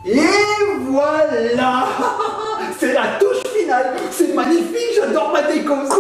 Et voilà. C'est la touche finale. C'est magnifique, j'adore ma déco. Coucou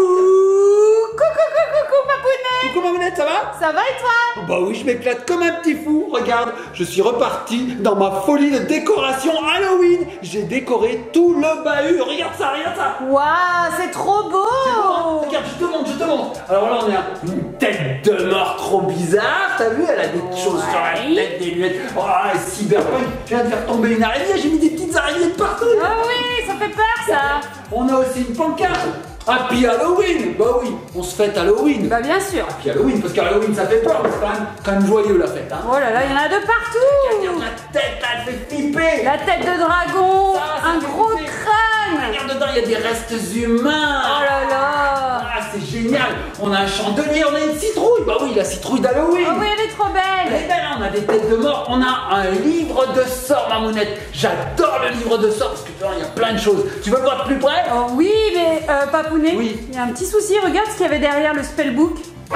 Papounet. Coucou Mamounette, ça va? Ça va et toi? Bah oui, je m'éclate comme un petit fou. Regarde, je suis reparti dans ma folie de décoration Halloween. J'ai décoré tout le bahut. Regarde ça, regarde ça. Waouh, c'est trop beau. Regarde, je te montre, je te montre. Alors là, on a une tête de mort trop bizarre. T'as vu, elle a des choses sur la tête, des lunettes. Oh, cyberpunk. Je viens de faire tomber une araignée. J'ai mis des petites araignées de partout. Ah oui, ça fait peur ça. On a aussi une pancarte. Happy Halloween. Bah oui, on se fête Halloween. Bah bien sûr. Happy Halloween, parce qu'Halloween ça fait peur, mais c'est quand même joyeux la fête. Hein. Oh là là, il y en a de partout. Regarde la tête, là, elle fait flipper. La tête de dragon, Ça un fait gros flipper. crâne. Regarde dedans, il y a des restes humains. Oh là là. Ah, c'est génial. On a un chandelier, on a une citrouille. Bah oui, la citrouille d'Halloween. Oh oui, elle est trop Elle belle. est belle, hein, on a des têtes de mort. On a un livre de sorts, Mamounette. J'adore le livre de sorts parce que dedans, il y a plein de choses. Tu veux le voir de plus près? Oh oui, mais Papounet, Oui. il y a un petit souci. Regarde ce qu'il y avait derrière le spellbook. Ah,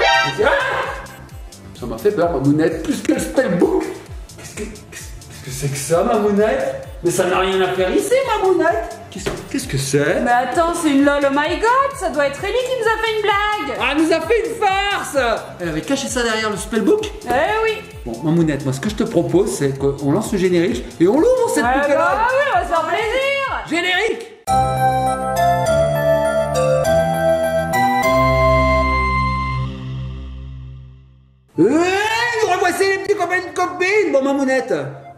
ça m'a fait peur, Mamounette, plus que le spellbook. Qu'est-ce que c'est que ça, Mamounette? Mais ça n'a rien à faire ici, Mamounette. Qu'est-ce que c'est? Mais attends, c'est une lol, oh my god, ça doit être Ellie qui nous a fait une blague. Ah, elle nous a fait une farce. Elle avait caché ça derrière le spellbook. Eh oui. Bon, Mamounette, moi ce que je te propose, c'est qu'on lance le générique et on l'ouvre cette Ah poupée-là. bah oui, on va se faire plaisir. Générique. Nous revoici les petits copains et copines. Bon, Mamounette,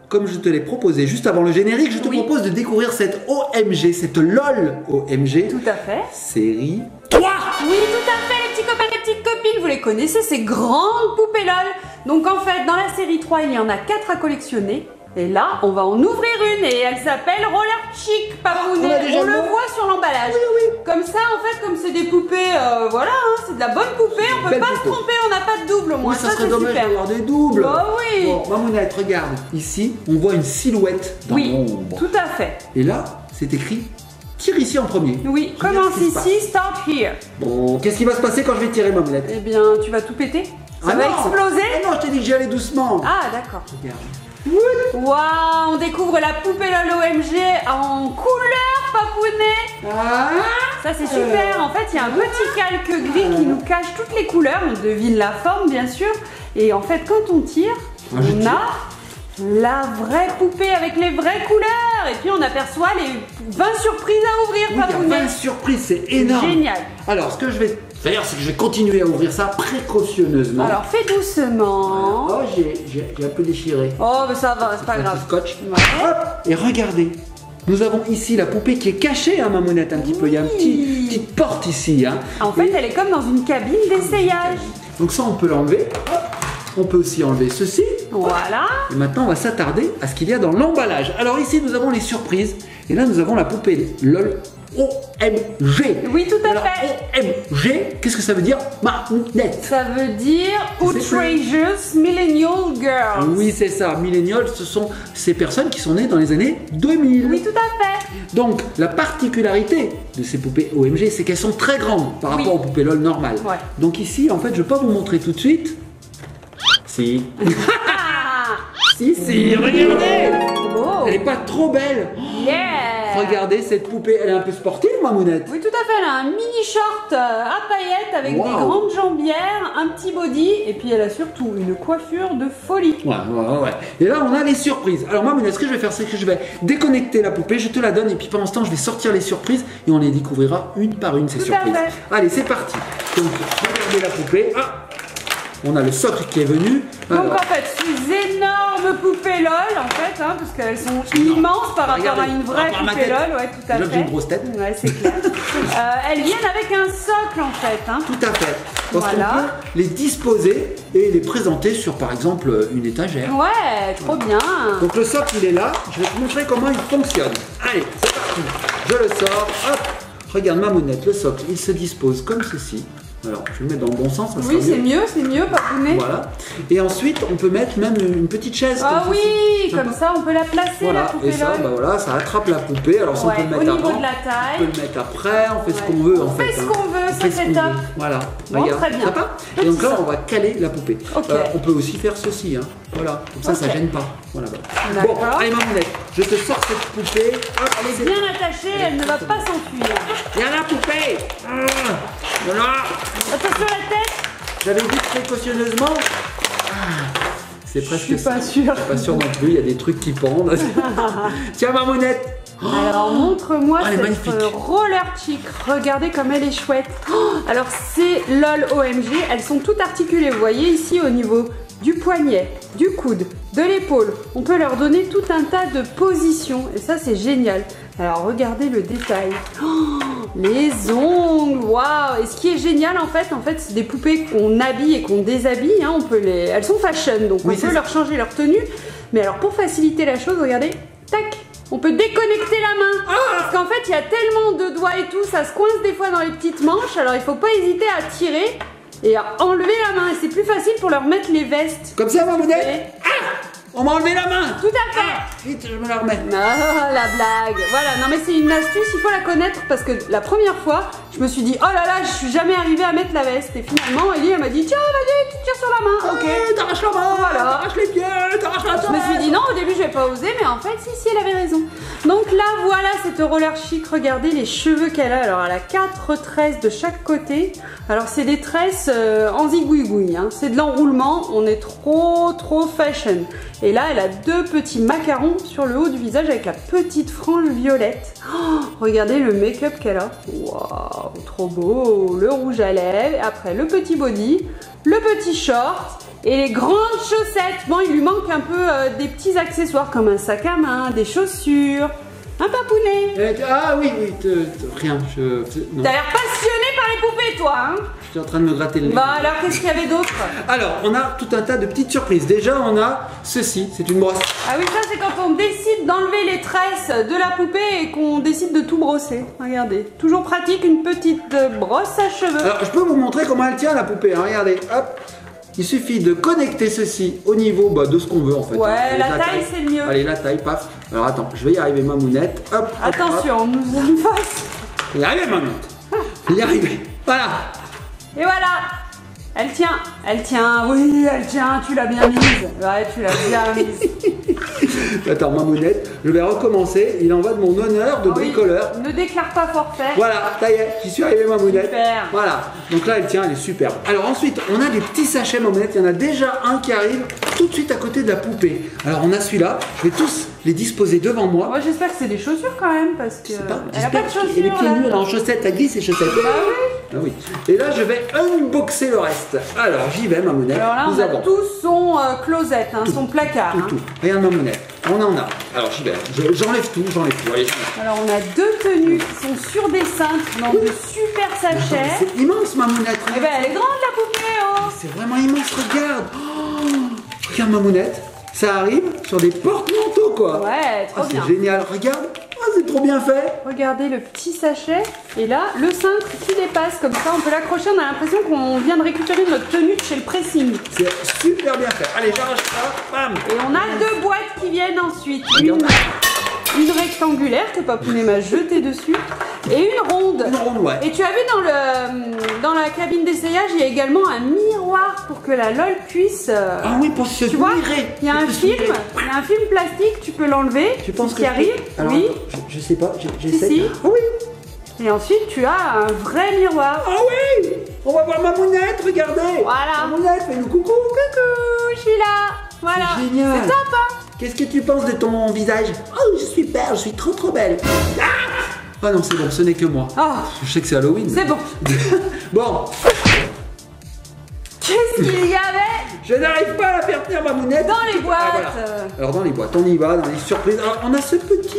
comme je te l'ai proposé juste avant le générique, je te propose de découvrir cette OMG, cette LOL OMG. Tout à fait. Série 3. Oui, tout à fait, les petits copains, les petites copines, vous les connaissez, ces grandes poupées LOL. Donc en fait, dans la série 3, il y en a 4 à collectionner. Et là, on va en ouvrir une et elle s'appelle Roller Chic, Papounet. on a déjà On le le nom. voit sur l'emballage. Oui. Comme ça, en fait, comme c'est des poupées, voilà, hein, c'est de la bonne poupée, on peut belle pas se poupée. tromper, on n'a pas de double au moins. Oui, ça serait c'est dommage super. d'avoir des doubles. Bah oui. Bon, Mamounette, regarde. Ici, on voit une silhouette dans Oui, l'ombre. tout à fait. Et là, c'est écrit tire ici en premier. Oui, Regarde commence ce qui se passe. ici, start here. Bon, qu'est-ce qui va se passer quand je vais tirer, Mamounette? Eh bien, tu vas tout péter. Ça va non. exploser. Ah non, je t'ai dit que j'y allais doucement. Ah, d'accord. Regarde. Waouh, on découvre la poupée LOL OMG en couleur, Papounet. Ah. Ça c'est super, en fait il y a un petit calque gris qui nous cache toutes les couleurs, on devine la forme bien sûr, et en fait quand on tire, Ah, je on tire. a la vraie poupée avec les vraies couleurs, et puis on aperçoit les 20 surprises à ouvrir, Oui, il y a Papounet. plein de surprises, c'est énorme. Génial. Alors, ce que je vais faire, c'est que je vais continuer à ouvrir ça précautionneusement. Alors fais doucement. Oh, j'ai un peu déchiré. Oh mais ça va, c'est pas Un grave. petit scotch. Ouais. Hop, et regardez. Nous avons ici la poupée qui est cachée, hein, Mamounette, un petit peu. Il y a une petite porte ici. Hein. En fait Et- elle est comme dans une cabine d'essayage. Donc ça, on peut l'enlever. Hop. On peut aussi enlever ceci. Voilà. Et maintenant, on va s'attarder à ce qu'il y a dans l'emballage. Alors ici, nous avons les surprises. Et là, nous avons la poupée LOL OMG. Oui, tout à Alors, fait. OMG, qu'est-ce que ça veut dire? Mamounette. Ça veut dire Outrageous Millennial Girls. Oui, c'est ça. Millennials, ce sont ces personnes qui sont nées dans les années 2000. Oui, tout à fait. Donc, la particularité de ces poupées OMG, c'est qu'elles sont très grandes par Oui. rapport aux poupées LOL normales. Ouais. Donc ici, en fait, je ne vais pas vous montrer tout de suite. Si. Ah, si, regardez. oh, Elle n'est pas trop belle. yeah. Regardez cette poupée, elle est un peu sportive, Mamounette. Oui, tout à fait. Elle a un mini short à paillettes avec Wow. des grandes jambières, un petit body, et puis elle a surtout une coiffure de folie. Ouais. Et là, on a les surprises. Alors, Mamounette, ce que je vais faire, c'est que je vais déconnecter la poupée, je te la donne, et puis pendant ce temps, je vais sortir les surprises et on les découvrira une par une, ces Tout à surprises. fait. Allez, c'est parti. Donc, regardez la poupée. Ah, on a le socle qui est venu. Donc Alors, en fait, ces énormes poupées LOL, en fait, hein, parce qu'elles sont immenses par rapport Regardez, à une par vraie rapport à ma poupée tête. LOL, ouais, tout à déjà que j'ai fait. une grosse tête. Ouais, c'est clair. Elles viennent avec un socle, en fait. Hein. Tout à fait. Parce Voilà. qu'on peut les disposer et les présenter sur, par exemple, une étagère. Ouais, trop bien. Donc le socle, il est là. Je vais te montrer comment il fonctionne. Allez, c'est parti. Je le sors. Hop. Regarde, Mamounette, le socle, il se dispose comme ceci. Alors, je vais le mettre dans le bon sens, ça sera Oui, c'est mieux, Papounet. Voilà. Et ensuite, on peut mettre même une petite chaise. Ah comme oui, ceci. comme ça, on peut la placer, la Voilà, poupée et ça, LOL. bah voilà, ça attrape la poupée. Alors, ça, on Ouais, peut le au mettre niveau avant, de la on peut taille. le mettre après, on fait ce Ouais. qu'on veut en On fait. fait ce qu'on veut, On ça, fait ce c'est qu'on top. veut. Voilà, Bon, regarde, très bien. sympa. Et Petit donc là, ça. on va caler la poupée. Ok. On peut aussi faire ceci, hein. Voilà, comme ça, ça Ok. gêne pas. Voilà. Bon, D'accord. allez, Mamounette, je te sors cette poupée. Hop, Elle est bien attachée, elle ne va pas s'enfuir. Viens là, poupée. Voilà. Attention à la tête. J'avais dit précautionneusement. C'est presque. Je suis pas sûre. Pas sûr non plus, il y a des trucs qui pendent. Tiens, Marmounette. Alors montre-moi elle est cette magnifique. roller chic. Regardez comme elle est chouette. Alors c'est LOL OMG. Elles sont toutes articulées. Vous voyez ici au niveau du poignet, du coude, de l'épaule. On peut leur donner tout un tas de positions. Et ça c'est génial. Alors regardez le détail. Les ongles. Waouh. Et ce qui est génial en fait c'est des poupées qu'on habille et qu'on déshabille. Hein. Elles sont fashion donc oui, on peut leur changer leur tenue. Mais alors pour faciliter la chose, regardez. Tac. On peut déconnecter la main. Parce qu'en fait, il y a tellement de doigts et tout, ça se coince des fois dans les petites manches. Alors, il faut pas hésiter à tirer et à enlever la main. Et c'est plus facile pour leur mettre les vestes. Comme ça, Marmounette. On m'a enlevé la main. Tout à fait. Vite, je me la remets. Ah, la blague. Voilà, non mais c'est une astuce, il faut la connaître parce que la première fois, je me suis dit, oh là là, je suis jamais arrivée à mettre la veste. Et finalement, Ellie, elle m'a dit, tiens, vas-y, tu tires sur la main. Ok. T'arraches la main, Voilà. t'arraches les pieds, t'arraches la tête. Je me suis dit non, au début je vais pas oser, mais en fait si, elle avait raison. Donc là voilà cette roller chic, regardez les cheveux qu'elle a. Alors elle a 4 tresses de chaque côté. Alors c'est des tresses en zigouigoui, hein. C'est de l'enroulement, on est trop fashion. Et là elle a 2 petits macarons sur le haut du visage avec la petite frange violette. Oh, regardez le make-up qu'elle a. Waouh, trop beau. Le rouge à lèvres, et après le petit body, le petit short. Et les grandes chaussettes, bon il lui manque un peu des petits accessoires comme un sac à main, des chaussures, un papounet. Ah oui, rien, T'as l'air passionné par les poupées toi hein. Je suis en train de me gratter le nez. Bah alors qu'est-ce qu'il y avait d'autre? Alors, on a tout un tas de petites surprises. Déjà, on a ceci, c'est une brosse. Ah oui ça c'est quand on décide d'enlever les tresses de la poupée et qu'on décide de tout brosser. Regardez, toujours pratique une petite brosse à cheveux. Alors, je peux vous montrer comment elle tient la poupée, hein. Regardez, hop. Il suffit de connecter ceci au niveau de ce qu'on veut en fait. Ouais, hein. la taille c'est le mieux. Allez, la taille, paf. Alors attends, je vais y arriver, Mamounette. Hop, Attention, hop. nous en face. Je vais y arriver, Mamounette. Je vais y arriver. Voilà. Et voilà. Elle tient, oui, elle tient, tu l'as bien mise. Ouais, tu l'as bien mise. Attends, Mamounette, je vais recommencer. Il en va de mon honneur de bricoleur. Ne déclare pas forfait. Voilà, ça y est, j'y suis arrivé, Mamounette. Super. Voilà, donc là, elle tient, elle est superbe. Alors ensuite, on a des petits sachets, Mamounette. Il y en a déjà un qui arrive tout de suite à côté de la poupée. Alors on a celui-là, je vais tous les disposer devant moi. Moi, j'espère que c'est des chaussures quand même, parce que elle a pas de chaussures. Et les pieds là. nus, elle est en chaussettes, elle glisse ses chaussettes. Bah oui. Ah oui. Et là, je vais unboxer le reste. Alors, j'y vais, Mamounette. Alors là, Nous on a avons tout son closet, hein, son placard. tout. Regarde, Mamounette. On en a. Alors, j'y vais. J'enlève tout, Allez. Alors, on a 2 tenues qui sont sur des cintres dans de super sachets. C'est immense, Mamounette. Eh ben, elle est grande la poupée, oh. C'est vraiment immense, regarde. Oh, regarde, Mamounette. Ça arrive sur des porte-manteaux, quoi. Ouais, trop bien. C'est génial. Regarde. Oh, c'est trop bien fait. Regardez le petit sachet. Et là, le cintre qui dépasse comme ça, on peut l'accrocher. On a l'impression qu'on vient de récupérer notre tenue de chez le pressing. C'est super bien fait. Allez, j'arrache ça. Bam. Et on a 2 boîtes qui viennent ensuite. Une rectangulaire que Papounet m'a jetée dessus et une ronde. Une ronde, ouais. Et tu as vu dans la cabine d'essayage, il y a également un miroir pour que la LOL puisse... Ah oui, pour se tu vois, mirer. il y a un film plastique, tu peux l'enlever. Tu penses qui arrive. Alors, Oui. attends, je sais pas, j'essaie. Si. Ah oui. Et ensuite, tu as un vrai miroir. Ah oui. On va voir Mamounette, regardez. Voilà. Mamounette, fais-nous coucou. Coucou, je suis là. Voilà. C'est génial. C'est top, hein. Qu'est-ce que tu penses de ton visage? Oh, je suis belle, je suis trop belle. Ah non, c'est bon, ce n'est que moi. Oh, Je sais que c'est Halloween. c'est bon. Bon, Qu'est-ce qu'il y avait je n'arrive pas à la faire tenir, Mamounette. dans les boîtes? Ah, voilà. Alors dans les boîtes, on y va, dans les surprises. Alors, on a ce petit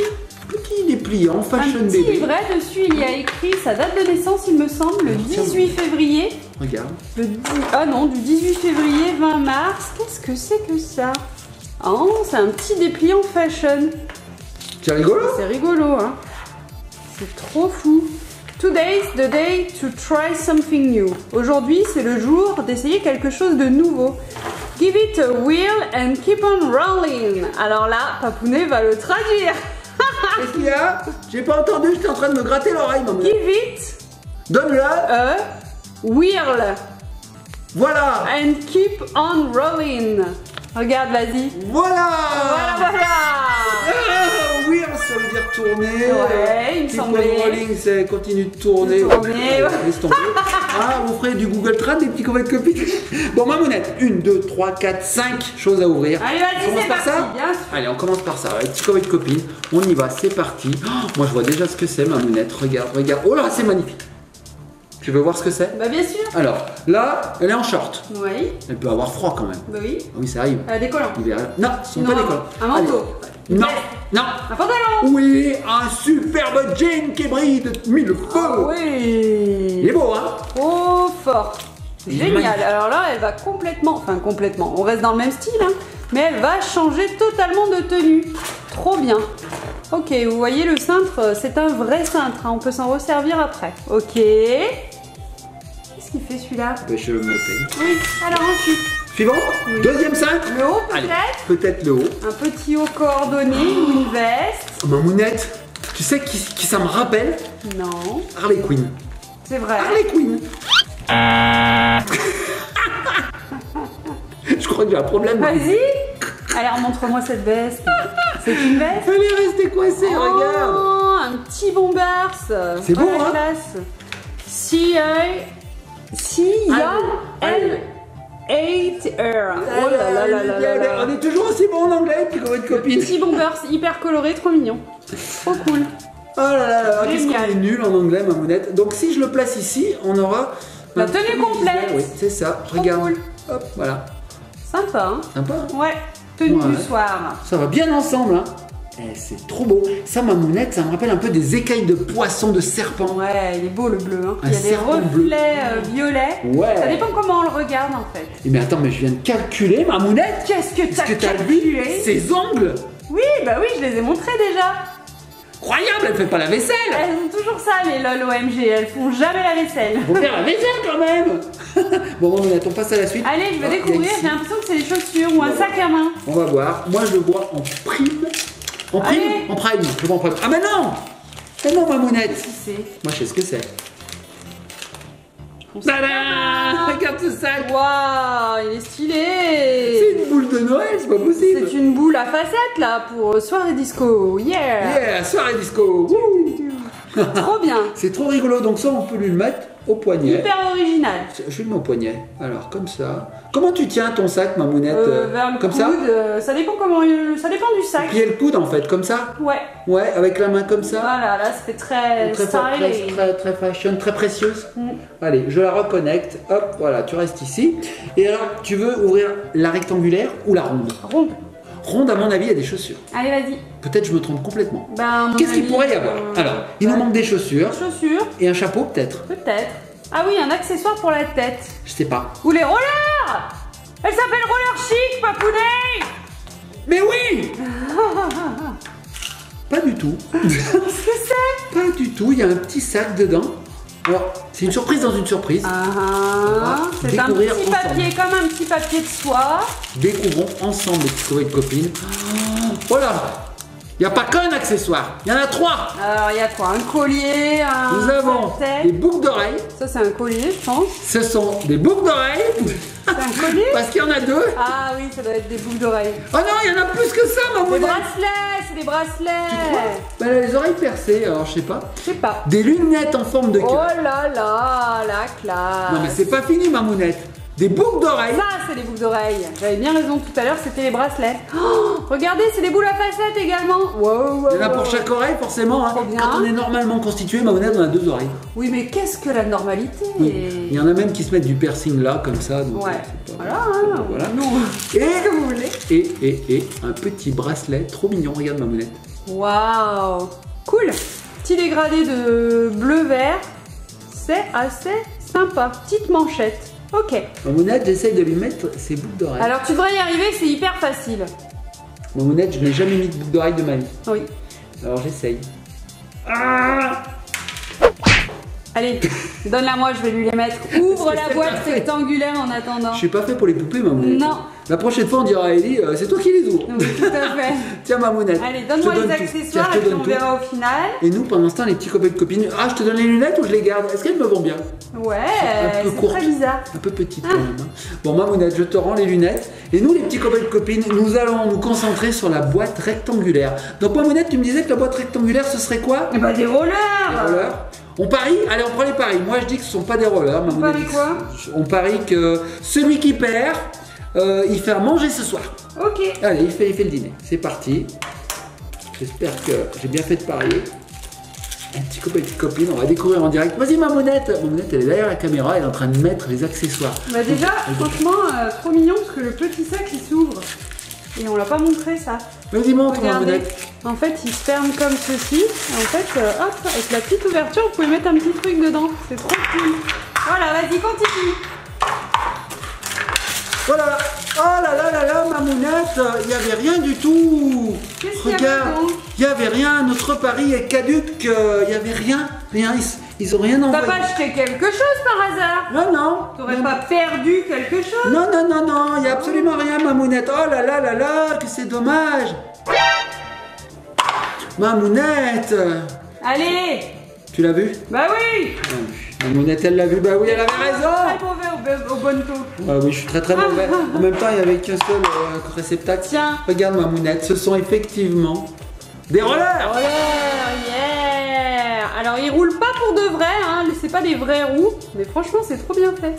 dépliant Un fashion petit bébé. livret dessus, il y a écrit sa date de naissance, il me semble, le 18 février. Regarde. Ah non, du 18 février 20 mars. Qu'est-ce que c'est que ça? Oh, c'est un petit dépliant fashion. C'est rigolo. C'est rigolo, hein. C'est trop fou. Today's the day to try something new. Aujourd'hui, c'est le jour d'essayer quelque chose de nouveau. Give it a whirl and keep on rolling. Alors là, Papounet va le traduire. Qu'est-ce qu'il y a? J'ai pas entendu, j'étais en train de me gratter l'oreille, Mamounette. Give it Donne-le. a whirl Voilà. and keep on rolling. Regarde, vas-y. Voilà. Voilà. Ah, tourner. Ouais, il me semblait. Rolling, c'est continue de tourner. Laisse tomber. Ah, vous ferez du Google Trad, des petits copains de copines. Bon, Mamounette, 1, 2, 3, 4, 5 choses à ouvrir. Allez, vas-y, On commence c'est par parti, ça bien sûr. Allez, on commence par ça. Les petits copains de copines, on y va, c'est parti. Oh, moi, je vois déjà ce que c'est, Mamounette. Regarde, regarde. Oh là, c'est magnifique. Tu veux voir ce que c'est? Bah, bien sûr. Alors, là, elle est en short. Oui. Elle peut avoir froid quand même. Bah oui. Ah oui, ça arrive. Décollant. Hiver. Non, ce sont Sinon, pas des collants. un manteau. Allez. Non, non. Un pantalon. Oui, un superbe jean qui brille de mille feux. Ah oui. Il est beau, hein? Oh, fort. Il est Génial. magnifique. Alors là, elle va complètement, on reste dans le même style, hein, mais elle va changer totalement de tenue. Trop bien. Ok, vous voyez le cintre, c'est un vrai cintre, hein, on peut s'en resservir après. Ok. Qu'est-ce qu'il fait celui-là? Je me paye. Oui, alors ensuite, Suivant. Deuxième cintre. le haut Allez, peut-être. peut-être le haut. Un petit haut coordonné ou une veste. Mamounette, tu sais qui ça me rappelle? Non, Harley Quinn. c'est vrai. Harley Quinn. Je crois que j'ai un problème. Vas-y. Alors montre-moi cette veste. C'est une veste. Elle est restée coincée, regarde. Oh, un petit bombers. C'est beau, la hein? classe. C-I-L-8R. Oh là là là là là là. On est toujours aussi bon en anglais, puis comme votre copine. Petit bombers hyper coloré, trop mignon. Trop cool. Oh là là là, qu'est-ce qu'on Génial. est nul en anglais, Mamounette. Donc si je le place ici, on aura La un tenue visuel, complète. Oui, c'est ça. Trop Regarde. cool. Hop, voilà. Sympa, hein? Sympa. Hein? Ouais. Tenue Ouais. du soir. Ça va bien ensemble, hein. Eh, c'est trop beau. Ça, Mamounette, ça me rappelle un peu des écailles de poisson, de serpent. Ouais, il est beau le bleu. Hein. Un Il y a des serpent bleu. reflets violets. Ouais. Ça dépend comment on le regarde en fait. Eh, mais attends, mais je viens de calculer, Mamounette. Qu'est-ce que Est-ce t'as que t'as vu calculé? ses ongles? Oui, bah oui, je les ai montrés déjà. Incroyable, elle fait pas la vaisselle. Elles ont toujours ça, les LOL OMG. Elles font jamais la vaisselle. Faut faire la vaisselle quand même. Bon, Mamounette, on passe à la suite. Allez, je vais Ah, découvrir. il y a ici. J'ai l'impression que c'est des chaussures ou un sac à main. On va voir. Moi, je le vois en prime. En prime. Allez. En prime. Je le vois en prime. Ah, mais non. Mais non, Mamounette. Qui c'est? Moi, je sais ce que c'est. On sait Tada! pas. Regarde ce sac. Waouh, il est C'est stylé. une boule de Noël, c'est pas possible. C'est une boule à facettes là pour soirée disco. Yeah. Yeah, soirée disco. Wouh. Trop bien. C'est trop rigolo. Donc ça, on peut lui le mettre au poignet. Hyper original. Je lui le mets au poignet. Alors, comme ça. Comment tu tiens ton sac, Mamounette? Vers le Comme coude, ça? ça dépend comment, ça dépend du sac. Plier le coude, en fait, comme ça? Ouais. Ouais, avec la main comme ça. Voilà, là, ça fait très stylé. très fashion, très précieuse. Mm. Allez, je la reconnecte. Hop, voilà, tu restes ici. Et alors, tu veux ouvrir la rectangulaire ou la ronde? Ronde. Ronde, à mon avis, il y a des chaussures. Allez, vas-y. Peut-être je me trompe complètement. Ben, à mon Qu'est-ce qu'il avis, pourrait y avoir? Alors, il nous manque des chaussures chaussures, et un chapeau, peut-être. peut-être. Ah oui, un accessoire pour la tête. Je sais pas. Ou les rollers. Elle s'appelle Roller Chic, papounet. Mais oui! Pas du tout. Qu'est-ce que c'est? Pas du tout. Il y a un petit sac dedans. Alors, c'est une surprise dans une surprise. Ah, c'est un découvrir petit ensemble. papier, comme un petit papier de soie. Découvrons ensemble les petits copains et copines. Voilà! Il n'y a pas qu'un accessoire, il y en a 3. Alors, il y a quoi? Un collier, un Nous avons tête. des boucles d'oreilles. Ça, c'est un collier, je pense. Ce sont des boucles d'oreilles. C'est un collier? Parce qu'il y en a 2. Ah oui, ça doit être des boucles d'oreilles. Oh non, il y en a plus que ça, Des Mamounette. bracelets, c'est des bracelets. Ben, elle a les oreilles percées, alors je sais pas. Je sais pas. Des lunettes en forme de Oh cœur. là là, la classe. Non mais c'est pas fini, Mamounette. Des boucles d'oreilles. Ça, c'est des boucles d'oreilles. J'avais bien raison tout à l'heure, c'était les bracelets. Oh, regardez, c'est des boules à facettes également. Wow, Il y en a pour chaque oreille, forcément. Hein. Trop bien. Quand on est normalement constitué, Mamounette, on a 2 oreilles. Oui, mais qu'est-ce que la normalité? Il y en a même qui se mettent du piercing là, comme ça. Donc Ouais. c'est pas- Voilà, hein. Voilà. Nous, Et, qu'est-ce que vous voulez? et un petit bracelet trop mignon. Regarde, Mamounette. Waouh, cool. Petit dégradé de bleu-vert. C'est assez sympa. Petite manchette. Ok. Mamounette, j'essaye de lui mettre ses boucles d'oreilles. Alors, tu devrais y arriver, c'est hyper facile. Mamounette, je n'ai jamais mis de boucles d'oreilles de ma vie. Oui. Alors j'essaye. Ah, Allez, donne-la moi, je vais lui les mettre. Ouvre Est-ce que la c'est boîte parfait? rectangulaire en attendant. je suis pas fait pour les poupées, Mamounette. Non. La prochaine fois, on dira à Ellie, c'est toi qui les ouvres. Oui, tout à fait. Tiens, Mamounette. Allez, donne-moi les accessoires et puis on verra au final. Et nous, pendant ce temps, les petits copains de copines. Ah, je te donne les lunettes ou je les garde? Est-ce qu'elles me vont bien? Ouais, un peu c'est très bizarre. Un peu petite quand même. Hein. Bon, Mamounette, je te rends les lunettes. Et nous, les petits copains de copines, nous allons nous concentrer sur la boîte rectangulaire. Donc, Mamounette, tu me disais que la boîte rectangulaire, ce serait quoi? Eh ben, des rollers. Des rollers. On parie? Allez, on prend les paris. Moi, je dis que ce ne sont pas des rollers. On parie quoi? On parie que celui qui perd, il fait à manger ce soir. Ok. Allez, il fait le dîner. C'est parti. J'espère que j'ai bien fait de parier. Un petit copain et petite copine, on va découvrir en direct. Vas-y, Mamounette. Mamounette, elle est derrière la caméra, elle est en train de mettre les accessoires. Bah déjà, franchement, trop mignon parce que le petit sac il s'ouvre. Et on l'a pas montré ça. Vas-y, montre, Regardez. Mamounette. En fait, il se ferme comme ceci. Et en fait, hop, avec la petite ouverture, vous pouvez mettre un petit truc dedans. C'est trop cool. Voilà, vas-y, continue. Voilà. Oh là là là là, Mamounette, il n'y avait rien du tout. Qu'est-ce qu'il y avait Regarde, donc? il n'y avait rien. Notre pari est caduque. Il n'y avait rien. Rien. Ils ont rien T'as envoyé. pas acheté quelque chose par hasard? Non, non. T'aurais pas perdu quelque chose? Non, non, non, non, il n'y a absolument rien, Mamounette. Oh là là là là, que c'est dommage. Mamounette. Allez. Tu l'as vu? Bah oui. Mamounette, elle l'a vu. Bah oui, elle avait raison. Très mauvais au bon taux. Ah oui, je suis très très mauvais. En même temps, il n'y avait qu'un seul réceptacle. Tiens. Regarde, Mamounette, ce sont effectivement des rollers. Roller, yeah. Alors, ils roulent pas pour de vrai, hein. C'est pas des vraies roues. Mais franchement, c'est trop bien fait.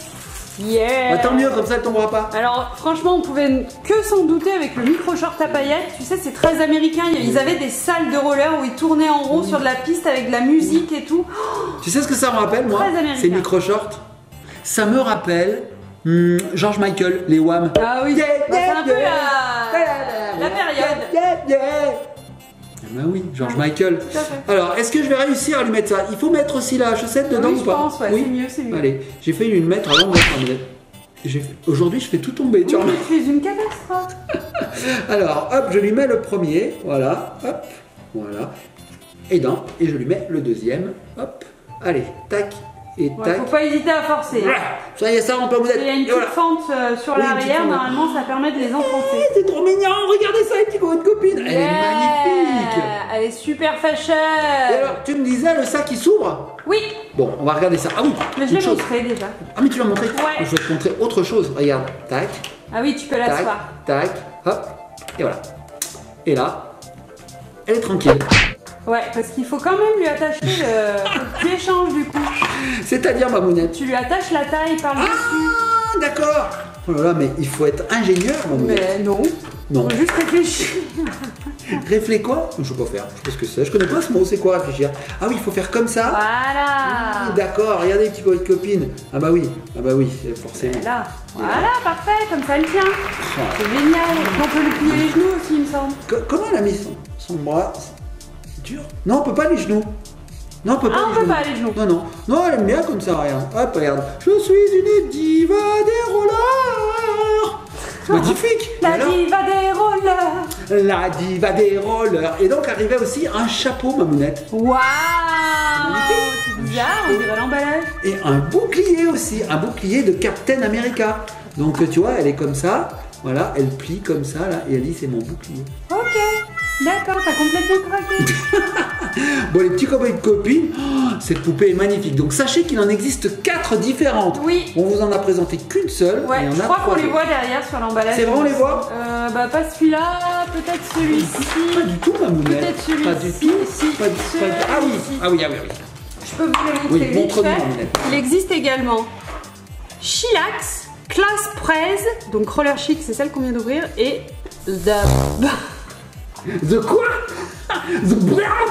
Yeah. Bah, tant mieux, comme ça, elle tombera pas. Alors franchement on pouvait que s'en douter avec le micro-short à paillettes. Tu sais c'est très américain, ils avaient des salles de roller où ils tournaient en rond sur de la piste avec de la musique et tout. Tu sais ce que ça me rappelle, moi? Très américain. Ces micro-shorts. Ça me rappelle George Michael, les Wham. Ah oui, Yeah, bah, c'est un peu yeah, la période. Yeah. Ah bah oui, George Michael. Tout à fait. Alors, est-ce que je vais réussir à lui mettre ça? Il faut mettre aussi la chaussette dedans Oui, ou je pas? pense, ouais, c'est mieux, c'est mieux. Allez, j'ai failli lui mettre avant de mettre un modèle. Aujourd'hui, je fais tout tomber, tu vois. Oui, tu es une catastrophe. Alors, hop, je lui mets le premier, voilà, hop, voilà. Et je lui mets le deuxième, hop. Allez, tac, et Ouais, tac. faut pas hésiter à forcer. Ça y est, ça rentre pas, Il y a une petite fente sur Oui, une l'arrière, petite fente. normalement ça permet de les enfoncer. C'est trop mignon, regardez ça, les petits gros de copine. Elle est magnifique. Elle est super fashion. Et alors, tu me disais, le sac il s'ouvre? Oui, Bon, on va regarder ça. Ah oui, mais je une l'ai chose. montré déjà. Ah, mais tu l'as montré? Ouais. Je vais te montrer autre chose. Regarde, tac, Ah oui, tu peux tac, l'asseoir. tac, hop, et voilà. Et là, elle est tranquille. Ouais, parce qu'il faut quand même lui attacher le petit échange du coup. C'est-à-dire, Mamounette. Tu lui attaches la taille par le dessus. Ah, d'accord. Oh là là, mais il faut être ingénieur, Mamounette. Mais non. Non. Faut juste réfléchir. Réfléchis quoi? Je sais pas faire. Je sais pas ce que c'est. Je connais pas ce mot. C'est quoi réfléchir? Ah oui, il faut faire comme ça. Voilà. Oui, d'accord. Regardez, petit copain de copine. Ah bah oui, forcément. Là. Voilà, parfait, comme ça elle tient. C'est génial. On peut lui plier les genoux aussi, il me semble. Comment elle a mis son bras? C'est dur. Non, on peut pas les genoux. Non, on peut pas Ah, les on peut genoux. pas les genoux. Non, non. Non, elle aime bien comme ça, regarde. Hop, regarde. Je suis une diva des rollers. C'est magnifique. La Et alors, diva des rollers. la diva des rollers. Et donc arrivait aussi un chapeau, Mamounette. Waouh. Magnifique. C'est bizarre, on dirait l'emballage. Et un bouclier aussi, un bouclier de Captain America. Donc tu vois, elle est comme ça, voilà, elle plie comme ça là, et elle dit c'est mon bouclier. Ok, d'accord, t'as complètement craqué. Bon, les petits copains et copines, cette poupée est magnifique. Donc sachez qu'il en existe 4 différentes. Oui. On vous en a présenté qu'une seule. Ouais, et on je a crois 3 qu'on les autres. voit derrière sur l'emballage. C'est vrai, on les voit? Bah pas celui-là, peut-être celui-ci. Pas du tout, Mamounette. Peut-être celui-ci. Pas du tout. Si, Pas du- pas du- Ah oui, celui-ci. ah oui, ah oui, ah oui. Je peux vous les montrer Oui, vite montre-nous, fait. Mamounette. Il existe également Chillax, Class Prez, donc Roller Chic, c'est celle qu'on vient d'ouvrir, et The... The quoi? The Brown.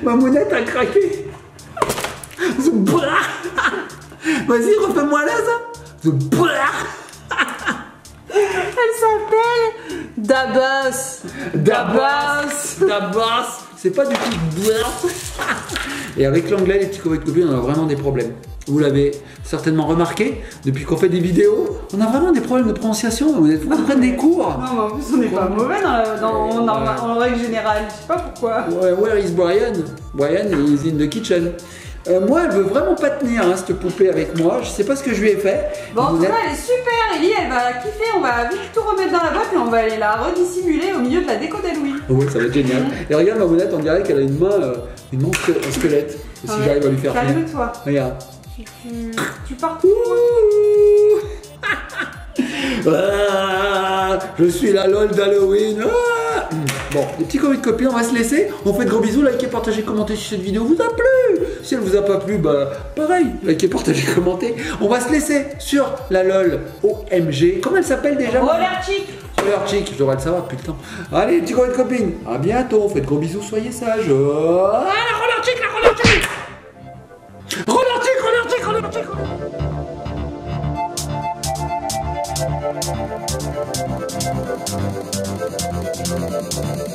Mamounette a craqué. The Brown. Vas-y, refais-moi là ça. The Brown. Elle s'appelle Dabas. Dabas. C'est pas du tout Brown. Et avec l'anglais, les petits copains de copines, on a vraiment des problèmes. Vous l'avez certainement remarqué, depuis qu'on fait des vidéos, on a vraiment des problèmes de prononciation. On prenne des cours. Non, mais en plus, on n'est pas mauvais en règle générale. Je sais pas pourquoi. Where is Brian? Brian is in the kitchen. Moi, elle veut vraiment pas tenir, hein, cette poupée avec moi. Je sais pas ce que je lui ai fait. Bon, en tout cas, elle est super, Ellie. Elle va kiffer. On va vite tout remettre dans la boîte et on va aller la redissimuler au milieu de la déco d'Halloween. Ouais, ça va être génial. Et regarde, ma mounette, on dirait qu'elle a une main en squelette. Et si j'arrive à lui faire tenir. Calme-toi. Regarde. Tu pars tout. Je suis la LOL d'Halloween. Bon, les petits copains de copines, on va se laisser. On fait de gros bisous, likez, partagez, commentez si cette vidéo vous a plu. Si elle vous a pas plu, bah pareil, likez, partagez, commentez. On va se laisser sur la LOL OMG. Comment elle s'appelle déjà? Roller Chic. Roller Chic, je devrais le savoir depuis le temps. Allez, les petits copains de copines, à bientôt. Faites de gros bisous, soyez sages. La Roller Chic, la Roller Chic. Roller Chic, Roller Chic, Roller Chic. Thank you.